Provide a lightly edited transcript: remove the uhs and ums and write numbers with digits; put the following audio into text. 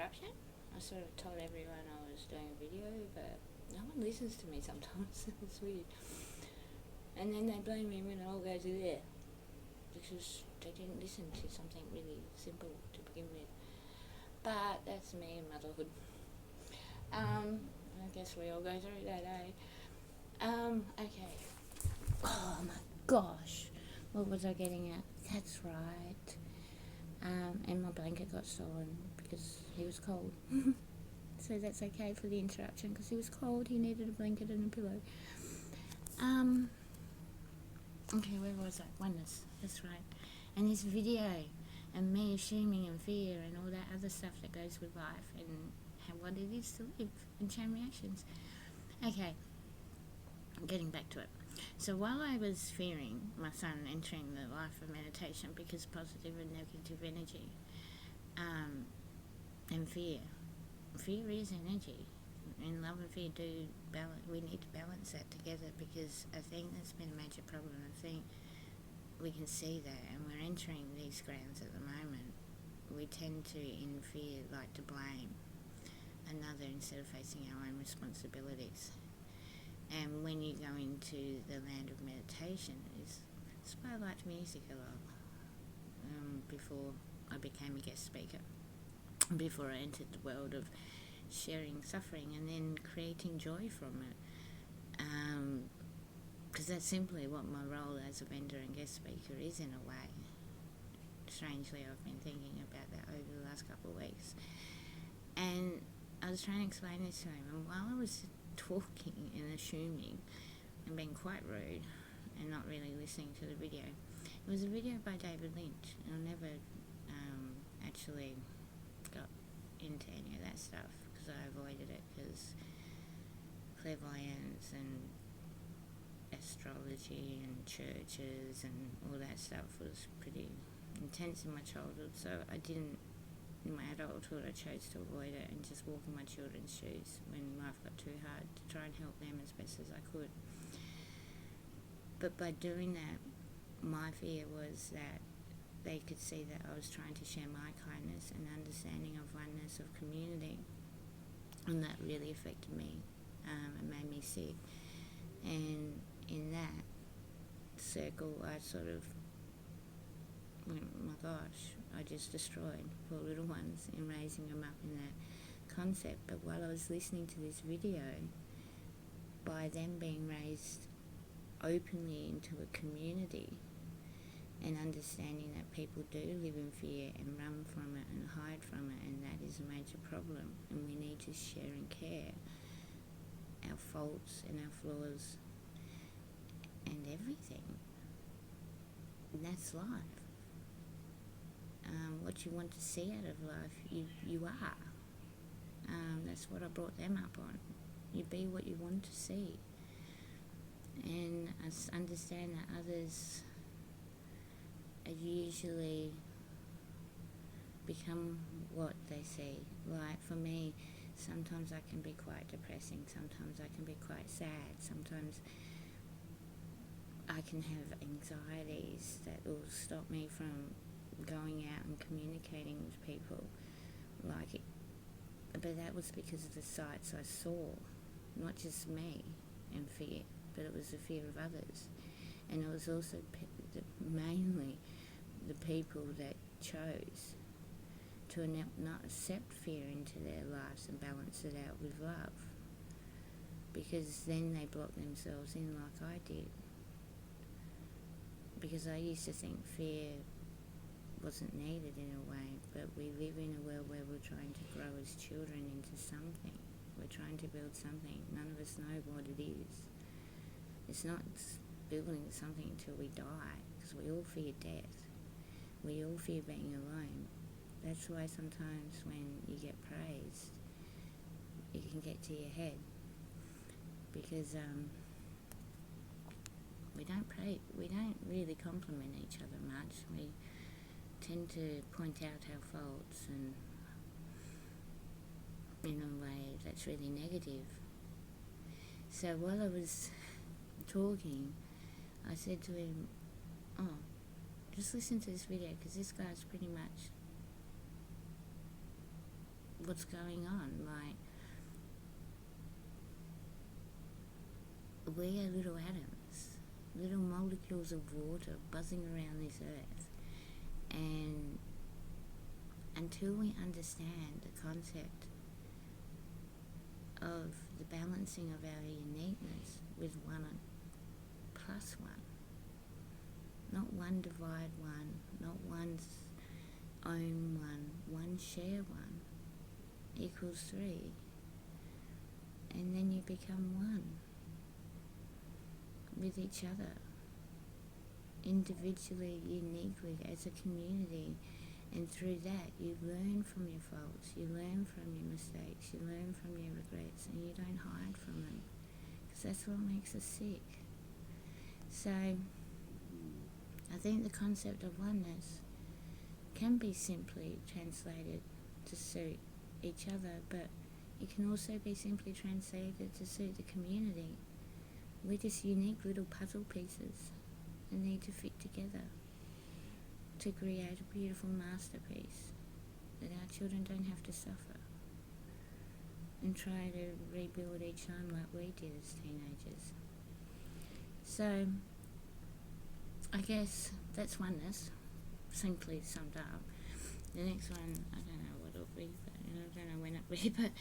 interruption. I sort of told everyone I was doing a video, but no one listens to me sometimes. It's weird. And then they blame me when it all goes there, because they didn't listen to something really simple to begin with. But that's me and motherhood. I guess we all go through that, eh? Okay. Oh my gosh. What was I getting at? That's right. And my blanket got stolen because he was cold. So that's okay for the interruption, because he was cold. He needed a blanket and a pillow. Okay, where was I? Oneness. That's right. And this video, and me assuming and fear and all that other stuff that goes with life, and what it is to live, and chain reactions. Okay, getting back to it. So while I was fearing my son entering the life of meditation, because positive and negative energy, and fear is energy, and love and fear do balance. We need to balance that together, because I think that's been a major problem. I think we can see that, and we're entering these grounds at the moment. We tend to, in fear, like to blame another instead of facing our own responsibilities. And when you go into the land of meditation, it's why I liked music a lot before I became a guest speaker, before I entered the world of sharing suffering and then creating joy from it. Because that's simply what my role as a vendor and guest speaker is, in a way. Strangely, I've been thinking about that over the last couple of weeks. And I was trying to explain this to him, and while I was talking and assuming and being quite rude and not really listening to the video, it was a video by David Lynch, and I never actually got into any of that stuff because I avoided it, because clairvoyance and astrology and churches and all that stuff was pretty intense in my childhood, so I didn't. In my adulthood, I chose to avoid it and just walk in my children's shoes when life got too hard, to try and help them as best as I could. But by doing that, my fear was that they could see that I was trying to share my kindness and understanding of oneness, of community, and that really affected me and made me sick. And in that circle, I sort of went, oh my gosh, I just destroyed poor little ones in raising them up in that concept. But while I was listening to this video, by them being raised openly into a community and understanding that people do live in fear and run from it and hide from it, and that is a major problem, and we need to share and care our faults and our flaws and everything. And that's life. What you want to see out of life, you are. That's what I brought them up on. You be what you want to see. And I understand that others are usually become what they see. Like for me, sometimes I can be quite depressing, sometimes I can be quite sad, sometimes I can have anxieties that will stop me from going out and communicating with people, but that was because of the sights I saw, not just me and fear, but it was the fear of others, and it was also mainly the people that chose to not accept fear into their lives and balance it out with love, because then they block themselves in like I did, because I used to think fear wasn't needed in a way, but we live in a world where we're trying to grow as children into something. We're trying to build something. None of us know what it is. It's not building something until we die, because we all fear death. We all fear being alone. That's why sometimes when you get praised, it can get to your head, because we don't really compliment each other much. We tend to point out our faults, and in a way that's really negative. So while I was talking, I said to him, oh, just listen to this video, because this guy's pretty much what's going on. Like, we are little atoms, little molecules of water buzzing around this earth, and until we understand the concept of the balancing of our uniqueness with one plus one, not one divide one, not one's own one share one, equals 3, and then you become one with each other, individually, uniquely, as a community. And through that, you learn from your faults, you learn from your mistakes, you learn from your regrets, and you don't hide from them, because that's what makes us sick. So, I think the concept of oneness can be simply translated to suit each other, but it can also be simply translated to suit the community. We're just unique little puzzle pieces that need to fit together to create a beautiful masterpiece that our children don't have to suffer and try to rebuild each home like we did as teenagers. So, I guess that's oneness, simply summed up. The next one, I don't know what it'll be, but I don't know when it'll be, but